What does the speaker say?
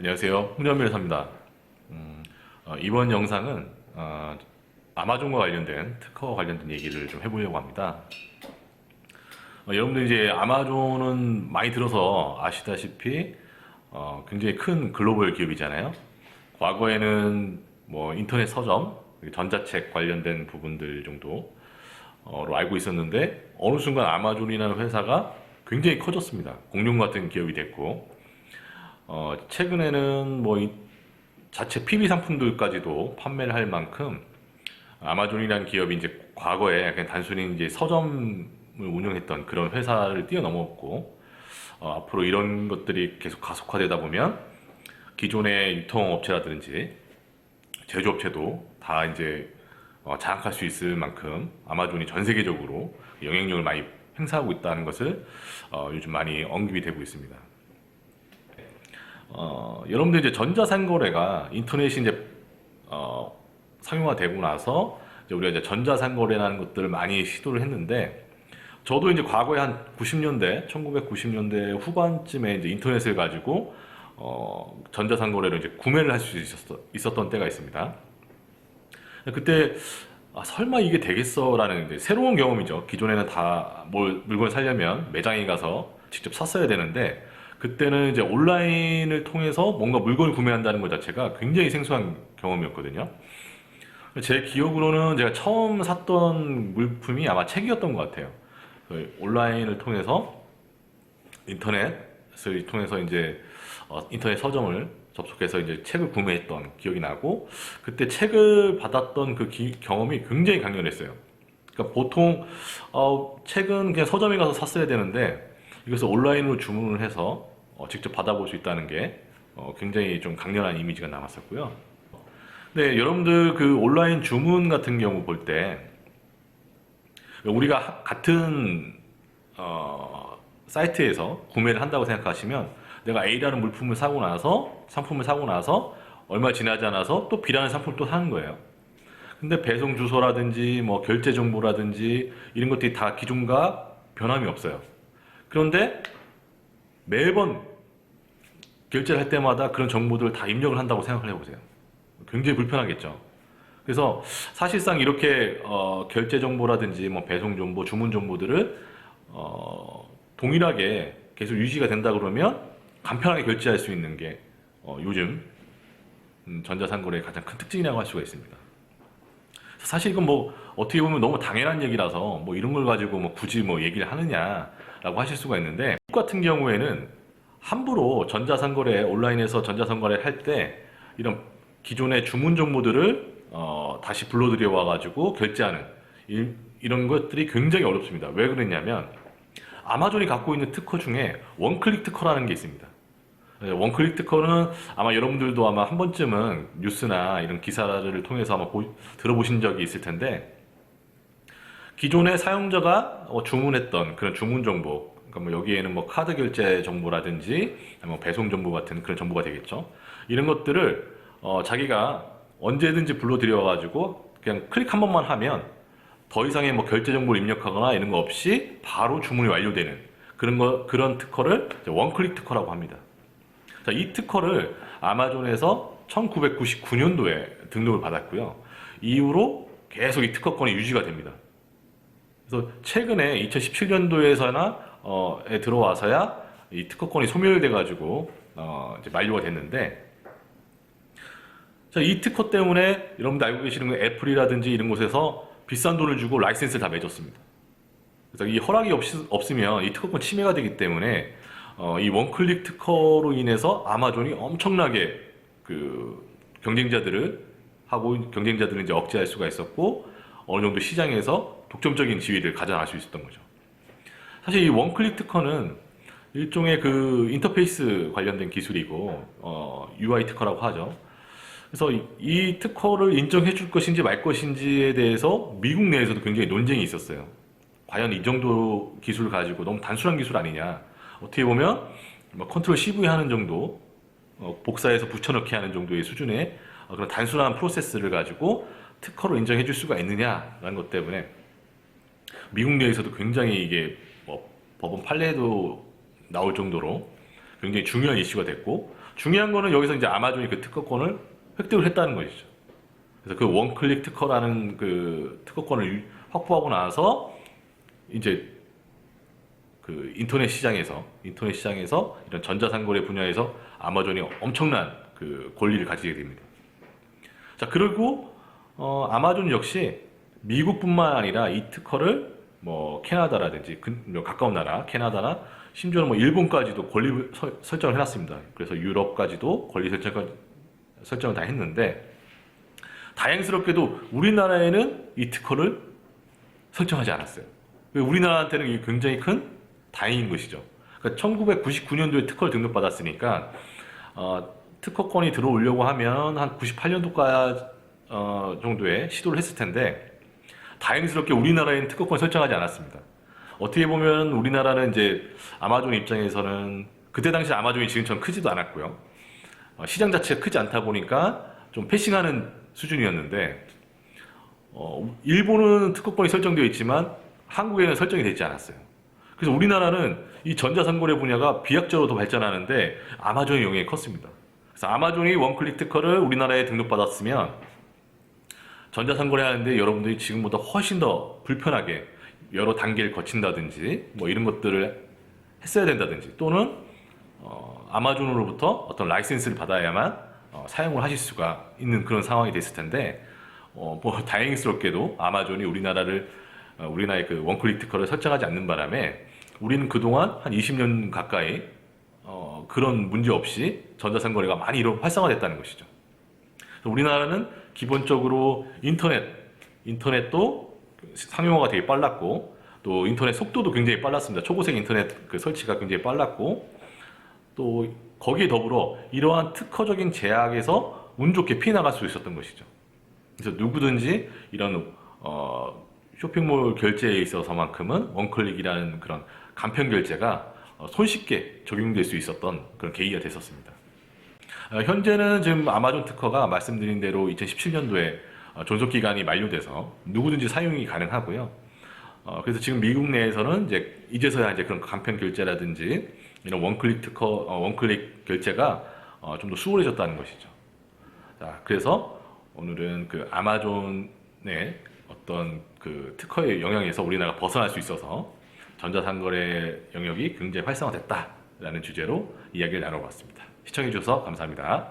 안녕하세요. 홍준변호사입니다. 이번 영상은 아마존과 관련된 특허와 관련된 얘기를 좀 해보려고 합니다. 여러분들 이제 아마존은 많이 들어서 아시다시피 굉장히 큰 글로벌 기업이잖아요. 과거에는 뭐 인터넷 서점, 전자책 관련된 부분들 정도로 알고 있었는데 어느 순간 아마존이라는 회사가 굉장히 커졌습니다. 공룡 같은 기업이 됐고 최근에는 뭐 자체 PB 상품들까지도 판매를 할 만큼 아마존이라는 기업이 이제 과거에 그냥 단순히 이제 서점을 운영했던 그런 회사를 뛰어넘었고 앞으로 이런 것들이 계속 가속화되다 보면 기존의 유통업체라든지 제조업체도 다 이제 장악할 수 있을 만큼 아마존이 전 세계적으로 영향력을 많이 행사하고 있다는 것을 요즘 많이 언급이 되고 있습니다. 여러분들 이제 전자상거래가 인터넷이 이제 상용화되고 나서 이제 우리가 이제 전자상거래라는 것들을 많이 시도를 했는데 저도 이제 과거에 한 90년대, 1990년대 후반쯤에 이제 인터넷을 가지고 전자상거래로 이제 구매를 할 수 있었던 때가 있습니다. 그때 설마 이게 되겠어라는 이제 새로운 경험이죠. 기존에는 다 물건을 사려면 매장에 가서 직접 샀어야 되는데 그때는 이제 온라인을 통해서 뭔가 물건을 구매한다는 것 자체가 굉장히 생소한 경험이었거든요. 제 기억으로는 제가 처음 샀던 물품이 아마 책이었던 것 같아요. 온라인을 통해서 인터넷을 통해서 이제 인터넷 서점을 접속해서 이제 책을 구매했던 기억이 나고 그때 책을 받았던 그 경험이 굉장히 강렬했어요. 그러니까 보통 책은 그냥 서점에 가서 샀어야 되는데 이것을 온라인으로 주문을 해서 직접 받아볼 수 있다는 게 굉장히 좀 강렬한 이미지가 남았었고요. 근데 여러분들 그 온라인 주문 같은 경우 볼 때 우리가 같은 사이트에서 구매를 한다고 생각하시면 내가 A라는 물품을 사고 나서 상품을 사고 나서 얼마 지나지 않아서 또 B라는 상품을 또 사는 거예요. 근데 배송 주소라든지 뭐 결제 정보라든지 이런 것들이 다 기존과 변함이 없어요. 그런데 매번 결제를 할 때마다 그런 정보들을 다 입력을 한다고 생각을 해보세요. 굉장히 불편하겠죠. 그래서 사실상 이렇게 결제 정보라든지 뭐 배송 정보, 주문 정보들을 동일하게 계속 유지가 된다 그러면 간편하게 결제할 수 있는 게 요즘 전자상거래의 가장 큰 특징이라고 할 수가 있습니다. 사실 이건 뭐 어떻게 보면 너무 당연한 얘기라서 뭐 이런 걸 가지고 뭐 굳이 뭐 얘기를 하느냐라고 하실 수가 있는데 미국 같은 경우에는 함부로 전자상거래 온라인에서 전자상거래를 할 때 이런 기존의 주문 정보들을 다시 불러들여 와가지고 결제하는 이런 것들이 굉장히 어렵습니다. 왜 그러냐면 아마존이 갖고 있는 특허 중에 원클릭 특허라는 게 있습니다. 원클릭 특허는 아마 여러분들도 아마 한 번쯤은 뉴스나 이런 기사를 통해서 아마 들어보신 적이 있을 텐데 기존의 사용자가 주문했던 그런 주문 정보, 그러니까 뭐 여기에는 뭐 카드 결제 정보라든지 뭐 배송 정보 같은 그런 정보가 되겠죠. 이런 것들을 자기가 언제든지 불러들여가지고 그냥 클릭 한 번만 하면 더 이상의 뭐 결제 정보를 입력하거나 이런 거 없이 바로 주문이 완료되는 그런 특허를 원클릭 특허라고 합니다. 자, 이 특허를 아마존에서 1999년도에 등록을 받았고요. 이후로 계속 이 특허권이 유지가 됩니다. 그래서 최근에 2017년도에서나 들어와서야 이 특허권이 소멸돼가지고 이제 만료가 됐는데, 자, 이 특허 때문에 여러분들 알고 계시는 건 애플이라든지 이런 곳에서 비싼 돈을 주고 라이센스를 다 맺었습니다. 그래서 이 허락이 없으면 이 특허권 침해가 되기 때문에 이 원클릭 특허로 인해서 아마존이 엄청나게 그 경쟁자들을 이제 억제할 수가 있었고 어느 정도 시장에서 독점적인 지위를 가져갈 수 있었던 거죠. 사실 이 원클릭 특허는 일종의 그 인터페이스 관련된 기술이고 UI 특허라고 하죠. 그래서 이 특허를 인정해 줄 것인지 말 것인지에 대해서 미국 내에서도 굉장히 논쟁이 있었어요. 과연 이 정도 기술을 가지고 너무 단순한 기술 아니냐. 어떻게 보면 뭐 컨트롤 CV 하는 정도, 복사해서 붙여넣기 하는 정도의 수준의 그런 단순한 프로세스를 가지고 특허로 인정해 줄 수가 있느냐라는 것 때문에 미국 내에서도 굉장히 이게 뭐 법원 판례도 나올 정도로 굉장히 중요한 이슈가 됐고 중요한 거는 여기서 이제 아마존이 그 특허권을 획득을 했다는 것이죠. 그래서 그 원클릭 특허라는 그 특허권을 확보하고 나서 이제 그 인터넷 시장에서 이런 전자상거래 분야에서 아마존이 엄청난 그 권리를 가지게 됩니다. 자, 그리고 아마존 역시 미국뿐만 아니라 이 특허를 뭐 캐나다라든지 가까운 나라 캐나다나 심지어는 뭐 일본까지도 권리 설정을 해놨습니다. 그래서 유럽까지도 권리 설정을 다 했는데 다행스럽게도 우리나라에는 이 특허를 설정하지 않았어요. 우리나라한테는 이게 굉장히 큰 다행인 것이죠. 그러니까 1999년도에 특허를 등록받았으니까 특허권이 들어오려고 하면 한 98년도까지 정도에 시도를 했을 텐데 다행스럽게 우리나라에는 특허권 설정하지 않았습니다. 어떻게 보면 우리나라는 이제 아마존 입장에서는 그때 당시 아마존이 지금처럼 크지도 않았고요. 시장 자체가 크지 않다 보니까 좀 패싱하는 수준이었는데 일본은 특허권이 설정되어 있지만 한국에는 설정이 되지 않았어요. 그래서 우리나라는 이 전자상거래 분야가 비약적으로 더 발전하는데 아마존의 영향이 컸습니다. 그래서 아마존이 원클릭 특허를 우리나라에 등록받았으면 전자상거래 하는데 여러분들이 지금보다 훨씬 더 불편하게 여러 단계를 거친다든지 뭐 이런 것들을 했어야 된다든지 또는 아마존으로부터 어떤 라이센스를 받아야만 사용을 하실 수가 있는 그런 상황이 됐을 텐데 뭐 다행스럽게도 아마존이 우리나라의 그 원클릭 특허를 설정하지 않는 바람에 우리는 그동안 한 20년 가까이 그런 문제 없이 전자상거래가 많이 활성화됐다는 것이죠. 우리나라는 기본적으로 인터넷도 상용화가 되게 빨랐고 또 인터넷 속도도 굉장히 빨랐습니다. 초고속 인터넷 그 설치가 굉장히 빨랐고 또 거기에 더불어 이러한 특허적인 제약에서 운 좋게 피해 나갈 수 있었던 것이죠. 그래서 누구든지 이런 쇼핑몰 결제에 있어서만큼은 원클릭이라는 그런 간편 결제가 손쉽게 적용될 수 있었던 그런 계기가 됐었습니다. 현재는 지금 아마존 특허가 말씀드린 대로 2017년도에 존속 기간이 만료돼서 누구든지 사용이 가능하고요. 그래서 지금 미국 내에서는 이제서야 이제 그런 간편 결제라든지 이런 원클릭 결제가 좀 더 수월해졌다는 것이죠. 자, 그래서 오늘은 그 아마존의 어떤 그 특허의 영향에서 우리나라가 벗어날 수 있어서 전자상거래 영역이 굉장히 활성화됐다라는 주제로 이야기를 나눠봤습니다. 시청해주셔서 감사합니다.